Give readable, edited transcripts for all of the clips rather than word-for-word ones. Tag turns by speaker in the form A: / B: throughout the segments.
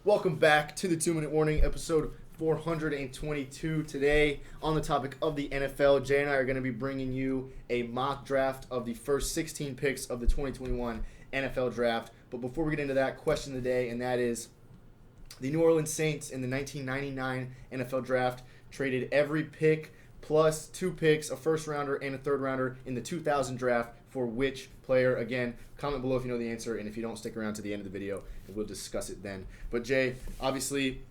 A: Welcome back to the 2-Minute Warning, episode 422. Today, on the topic of the NFL, Jay and I are going to be bringing you a mock draft of the first 16 picks of the 2021 NFL Draft. But before we get into that, question of the day, and that is, the New Orleans Saints in the 1999 NFL Draft traded every pick plus 2 picks, a first-rounder and a third-rounder in the 2000 Draft for which player? Again, comment below if you know the answer, and if you don't, stick around to the end of the video, and we'll discuss it then. But Jay, obviously,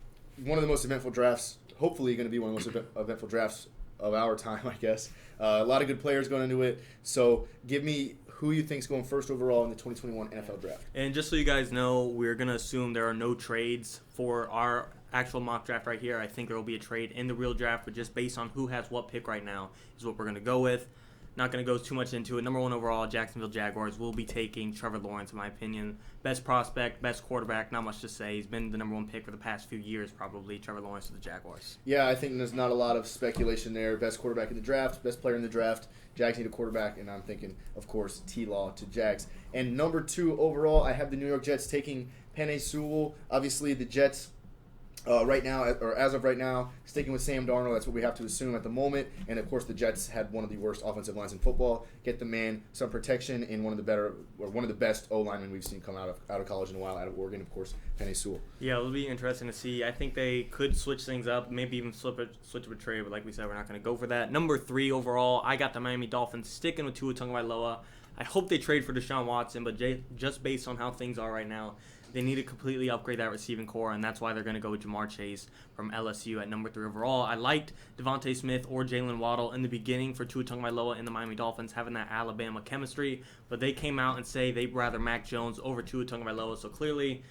A: one of the most eventful drafts, hopefully going to be one of the most eventful drafts of our time, I guess. A lot of good players going into it, so give me who you think is going first overall in the 2021 NFL Draft.
B: And just so you guys know, we're going to assume there are no trades for our actual mock draft right here. I think there will be a trade in the real draft, but just based on who has what pick right now is what we're going to go with. Not going to go too much into it. Number 1 overall, Jacksonville Jaguars will be taking Trevor Lawrence, in my opinion. Best prospect, best quarterback, not much to say. He's been the number 1 pick for the past few years, probably, Trevor Lawrence of the Jaguars.
A: Yeah, I think there's not a lot of speculation there. Best quarterback in the draft, best player in the draft. Jags need a quarterback, and I'm thinking, of course, T-Law to Jags. And number 2 overall, I have the New York Jets taking Penei Sewell. Obviously, the Jets right now, or as of right now, sticking with Sam Darnold. That's what we have to assume at the moment. And of course, the Jets had one of the worst offensive lines in football. Get the man some protection in one of the best O linemen we've seen come out of college in a while, out of Oregon, of course, Penei Sewell.
B: Yeah, it'll be interesting to see. I think they could switch things up, maybe even switch a trade. But like we said, we're not going to go for that. Number 3 overall, I got the Miami Dolphins sticking with Tua Tagovailoa. I hope they trade for Deshaun Watson, but just based on how things are right now, they need to completely upgrade that receiving core, and that's why they're going to go with Marr Chase from LSU at number 3 overall. I liked Devonta Smith or Jalen Waddle in the beginning for Tua Tagovailoa and the Miami Dolphins having that Alabama chemistry, but they came out and say they'd rather Mac Jones over Tua Tagovailoa, so clearly,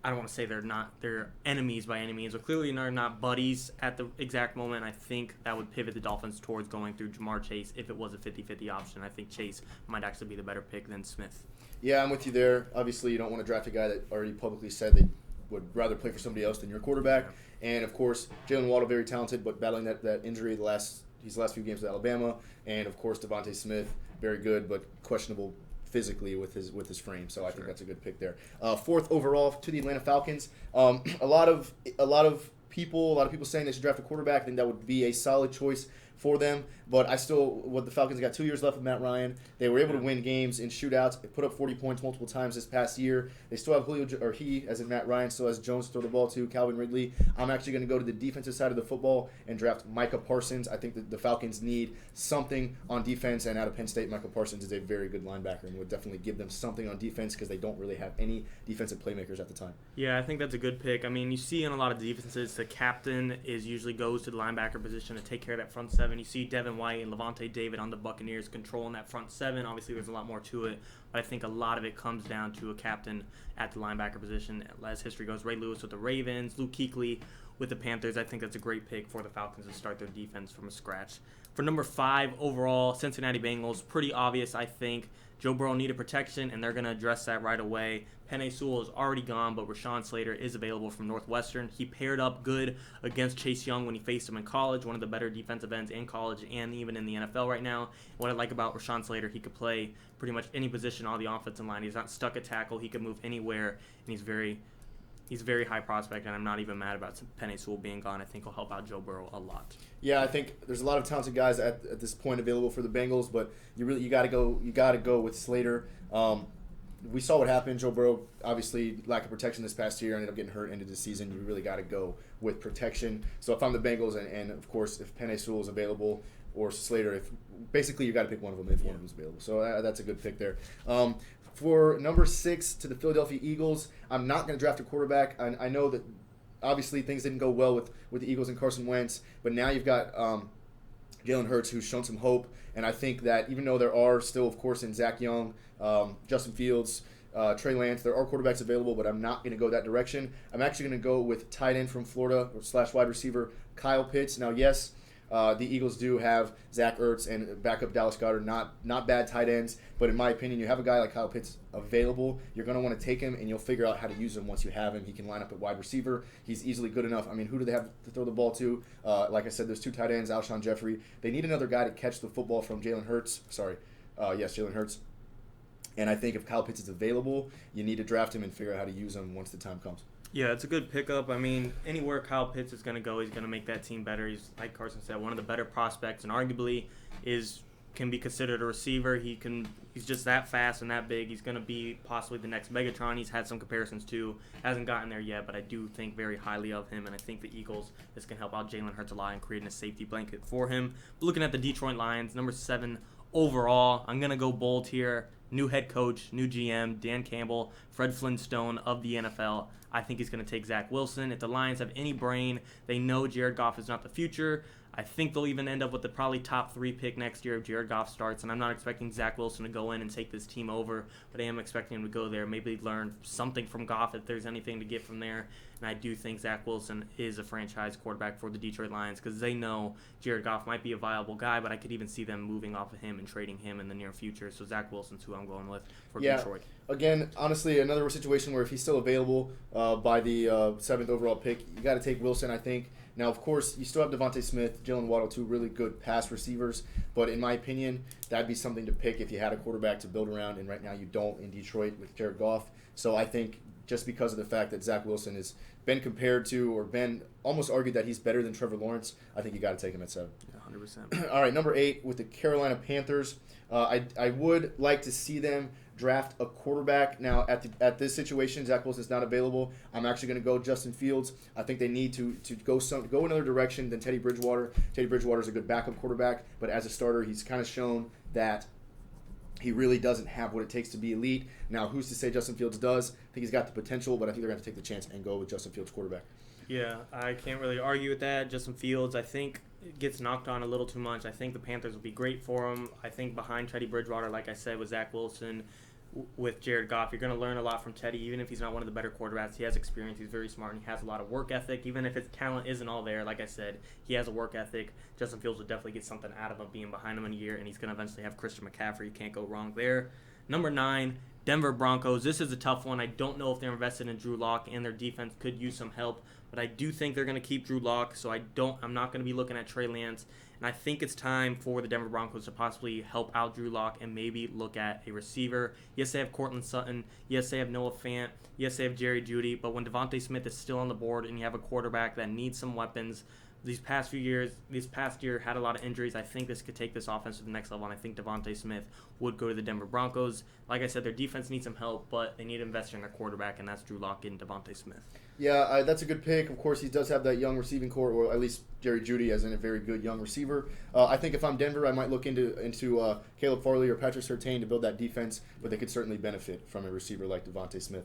B: I don't want to say they're enemies by any means, but clearly they're not buddies at the exact moment. I think that would pivot the Dolphins towards going through Jamar Chase if it was a 50-50 option. I think Chase might actually be the better pick than Smith.
A: Yeah, I'm with you there. Obviously, you don't want to draft a guy that already publicly said they would rather play for somebody else than your quarterback. And, of course, Jalen Waddle, very talented, but battling that injury the last few games with Alabama. And, of course, Devonta Smith, very good, but questionable physically with his frame. So I think that's a good pick there. 4th overall to the Atlanta Falcons. A lot of people saying they should draft a quarterback. I think that would be a solid choice for them, but the Falcons got 2 years left with Matt Ryan. They were able to win games in shootouts. They put up 40 points multiple times this past year. They still have as in Matt Ryan, still has Jones to throw the ball to, Calvin Ridley. I'm actually going to go to the defensive side of the football and draft Micah Parsons. I think that the Falcons need something on defense, and out of Penn State, Micah Parsons is a very good linebacker and would definitely give them something on defense because they don't really have any defensive playmakers at the time.
B: Yeah, I think that's a good pick. I mean, you see in a lot of defenses, the captain usually goes to the linebacker position to take care of that front 7. You see Devin White and Levante David on the Buccaneers controlling that front 7. Obviously, there's a lot more to it, but I think a lot of it comes down to a captain at the linebacker position. As history goes, Ray Lewis with the Ravens, Luke Kuechly with the Panthers. I think that's a great pick for the Falcons to start their defense from scratch. For number 5 overall, Cincinnati Bengals, pretty obvious, I think. Joe Burrow needed protection, and they're going to address that right away. Penei Sewell is already gone, but Rashaan Slater is available from Northwestern. He paired up good against Chase Young when he faced him in college, one of the better defensive ends in college and even in the NFL right now. What I like about Rashaan Slater, he could play pretty much any position on the offensive line. He's not stuck at tackle. He can move anywhere, and he's a very high prospect, and I'm not even mad about Penei Sewell being gone. I think he'll help out Joe Burrow a lot.
A: Yeah, I think there's a lot of talented guys at this point available for the Bengals, but you got to go with Slater. We saw what happened. Joe Burrow, obviously, lack of protection this past year, ended up getting hurt into the season. You really got to go with protection. So if I'm the Bengals, and of course, if Penei Sewell is available or Slater, basically you got to pick one of them if one of them is available. So that's a good pick there. For number 6 to the Philadelphia Eagles, I'm not going to draft a quarterback. I know that obviously things didn't go well with the Eagles and Carson Wentz, but now you've got Jalen Hurts, who's shown some hope. And I think that even though there are still, of course, in Zach Young, Justin Fields, Trey Lance, there are quarterbacks available, but I'm not going to go that direction. I'm actually going to go with tight end from Florida / wide receiver Kyle Pitts. Now, yes, the Eagles do have Zach Ertz and backup Dallas Goedert, not bad tight ends, but in my opinion, you have a guy like Kyle Pitts available. You're going to want to take him, and you'll figure out how to use him once you have him. He can line up at wide receiver. He's easily good enough. I mean, who do they have to throw the ball to? Like I said, there's 2 tight ends, Alshon Jeffrey. They need another guy to catch the football from Jalen Hurts. Jalen Hurts. And I think if Kyle Pitts is available, you need to draft him and figure out how to use him once the time comes.
B: Yeah, it's a good pickup. I mean, anywhere Kyle Pitts is going to go, he's going to make that team better. He's, like Carson said, one of the better prospects, and arguably can be considered a receiver. He's just that fast and that big. He's going to be possibly the next Megatron. He's had some comparisons too. Hasn't gotten there yet, but I do think very highly of him, and I think the Eagles, this can help out Jalen Hurts a lot in creating a safety blanket for him. But looking at the Detroit Lions, number 7 overall, I'm going to go bold here. New head coach, new GM, Dan Campbell, Fred Flintstone of the NFL. I think he's going to take Zach Wilson. If the Lions have any brain, they know Jared Goff is not the future. I think they'll even end up with the probably top 3 pick next year if Jared Goff starts, and I'm not expecting Zach Wilson to go in and take this team over, but I am expecting him to go there, maybe learn something from Goff if there's anything to get from there, and I do think Zach Wilson is a franchise quarterback for the Detroit Lions because they know Jared Goff might be a viable guy, but I could even see them moving off of him and trading him in the near future, so Zach Wilson's who I'm going with for Detroit.
A: Again, honestly, another situation where if he's still available by the 7th overall pick, you got to take Wilson, I think. Now, of course, you still have Devonta Smith, Jalen Waddle, 2 really good pass receivers. But in my opinion, that'd be something to pick if you had a quarterback to build around. And right now you don't in Detroit with Jared Goff. So I think just because of the fact that Zach Wilson has been compared to or been almost argued that he's better than Trevor Lawrence, I think you got to take him at 7.
B: Yeah, 100%.
A: All right, number 8 with the Carolina Panthers. I would like to see them draft a quarterback. Now, at this situation, Zach Wilson's not available. I'm actually going to go Justin Fields. I think they need to go another direction than Teddy Bridgewater. Teddy Bridgewater is a good backup quarterback, but as a starter, he's kind of shown that he really doesn't have what it takes to be elite. Now, who's to say Justin Fields does? I think he's got the potential, but I think they're going to take the chance and go with Justin Fields quarterback.
B: Yeah, I can't really argue with that. Justin Fields, I think, gets knocked on a little too much. I think the Panthers will be great for him. I think behind Teddy Bridgewater, like I said, with Zach Wilson, with Jared Goff, you're going to learn a lot from Teddy, even if he's not one of the better quarterbacks. He has experience. He's very smart, and he has a lot of work ethic. Even if his talent isn't all there, like I said, he has a work ethic. Justin Fields will definitely get something out of him being behind him in a year, and he's going to eventually have Christian McCaffrey. You can't go wrong there. Number 9, Denver Broncos. This is a tough one. I don't know if they're invested in Drew Lock, and their defense could use some help, but I do think they're going to keep Drew Lock, so I'm not going to be looking at Trey Lance. And I think it's time for the Denver Broncos to possibly help out Drew Lock and maybe look at a receiver. Yes, they have Cortland Sutton. Yes, they have Noah Fant. Yes, they have Jerry Jeudy. But when Devonta Smith is still on the board and you have a quarterback that needs some weapons, this past year had a lot of injuries. I think this could take this offense to the next level, and I think Devonta Smith would go to the Denver Broncos. Like I said, their defense needs some help, but they need to invest in their quarterback, and that's Drew Lock and Devonta Smith.
A: Yeah, that's a good pick. Of course, he does have that young receiving core, or at least Jerry Jeudy as in a very good young receiver. I think if I'm Denver, I might look into Caleb Farley or Patrick Surtain to build that defense, but they could certainly benefit from a receiver like Devonta Smith.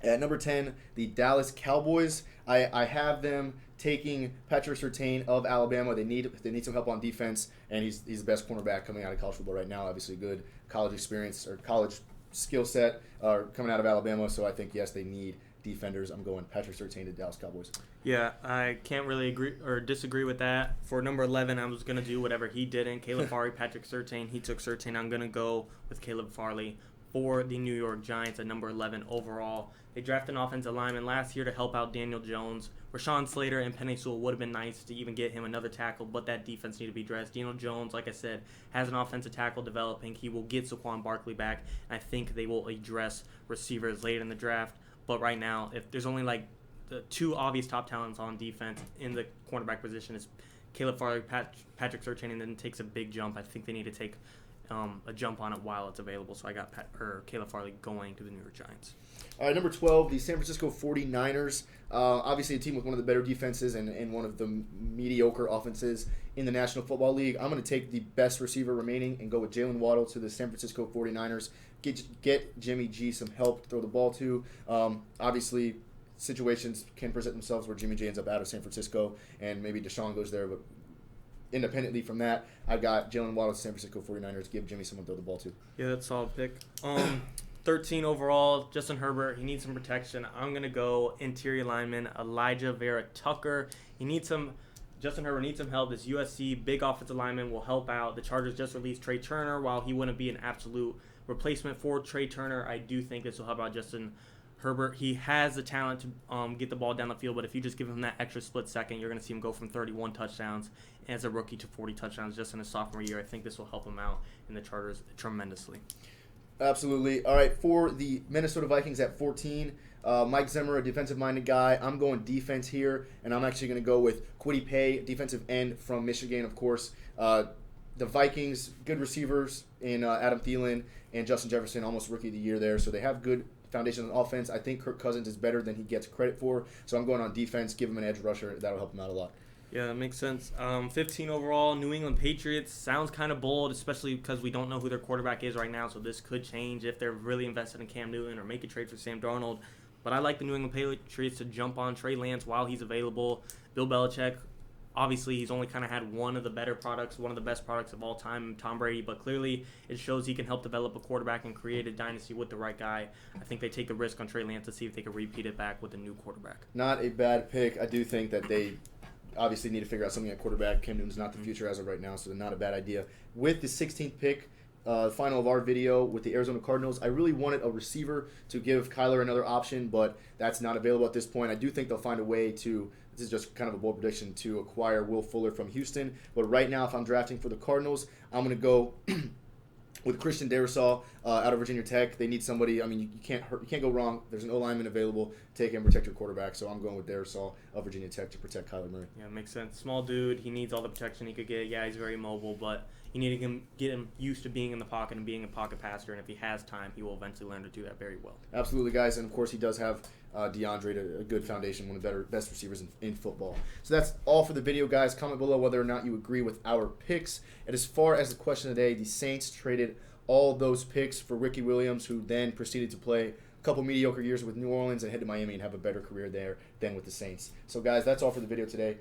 A: At number 10, the Dallas Cowboys. I have them taking Patrick Surtain of Alabama. They need some help on defense, and he's the best cornerback coming out of college football right now. Obviously, good college experience or college skill set coming out of Alabama. So I think yes, they need defenders. I'm going Patrick Surtain to Dallas Cowboys.
B: Yeah, I can't really agree or disagree with that. For number 11, I was going to do whatever he didn't. Caleb Farley, Patrick Surtain. He took Surtain. I'm going to go with Caleb Farley for the New York Giants at number 11 overall. They drafted an offensive lineman last year to help out Daniel Jones. Rashaan Slater and Penei Sewell would have been nice to even get him another tackle, but that defense needed to be addressed. Daniel Jones, like I said, has an offensive tackle developing. He will get Saquon Barkley back. I think they will address receivers late in the draft. But right now, if there's only like the 2 obvious top talents on defense in the cornerback position, is Caleb Farley, Patrick Surtain, and then takes a big jump. I think they need to take a jump on it while it's available. So I got Caleb Farley going to the New York Giants.
A: All right, number 12, the San Francisco 49ers. Obviously a team with one of the better defenses and one of the mediocre offenses in the National Football League. I'm going to take the best receiver remaining and go with Jalen Waddle to the San Francisco 49ers. Get Jimmy G some help to throw the ball to. Obviously, situations can present themselves where Jimmy G ends up out of San Francisco and maybe Deshaun goes there, but independently from that, I've got Jalen Waddle to San Francisco 49ers. Give Jimmy someone to throw the ball to.
B: Yeah, that's a solid pick. 13 overall, Justin Herbert. He needs some protection. I'm going to go interior lineman Elijah Vera Tucker. Justin Herbert needs some help. This USC big offensive lineman will help out. The Chargers just released Trey Turner. While he wouldn't be an absolute replacement for Trey Turner, I do think this will help out Justin Herbert. He has the talent to get the ball down the field, but if you just give him that extra split second, you're going to see him go from 31 touchdowns as a rookie to 40 touchdowns just in his sophomore year. I think this will help him out in the Chargers tremendously.
A: Absolutely. All right, for the Minnesota Vikings at 14, Mike Zimmer, a defensive-minded guy. I'm going defense here, and I'm actually going to go with Kwity Paye, defensive end from Michigan, of course. The Vikings, good receivers in Adam Thielen and Justin Jefferson, almost rookie of the year there. So they have good foundation on offense. I think Kirk Cousins is better than he gets credit for. So I'm going on defense, give him an edge rusher. That'll help him out a lot.
B: Yeah, that makes sense. 15 overall, New England Patriots. Sounds kind of bold, especially because we don't know who their quarterback is right now. So this could change if they're really invested in Cam Newton or make a trade for Sam Darnold. But I like the New England Patriots to jump on Trey Lance while he's available. Bill Belichick, obviously, he's only kind of had one of the better products, one of the best products of all time, Tom Brady. But clearly, it shows he can help develop a quarterback and create a dynasty with the right guy. I think they take the risk on Trey Lance to see if they can repeat it back with a new quarterback.
A: Not a bad pick. I do think that they obviously need to figure out something at quarterback. Cam Newton's not the future as of right now, so not a bad idea. With the 16th pick, final of our video with the Arizona Cardinals, I really wanted a receiver to give Kyler another option, but that's not available at this point. I do think they'll find a way to, this is just kind of a bold prediction, to acquire Will Fuller from Houston. But right now, if I'm drafting for the Cardinals, I'm going to go with Christian Darrisaw out of Virginia Tech. They need somebody. I mean, you can't go wrong. There's an O-lineman available. Take and protect your quarterback. So I'm going with Darrisaw of Virginia Tech to protect Kyler Murray.
B: Yeah, makes sense. Small dude. He needs all the protection he could get. Yeah, he's very mobile, but you need to get him used to being in the pocket and being a pocket passer. And if he has time, he will eventually learn to do that very well.
A: Absolutely, guys. And, of course, he does have DeAndre, a good foundation, one of the best receivers in football. So that's all for the video, guys. Comment below whether or not you agree with our picks. And as far as the question today, the Saints traded all those picks for Ricky Williams, who then proceeded to play a couple mediocre years with New Orleans and head to Miami and have a better career there than with the Saints. So, guys, that's all for the video today.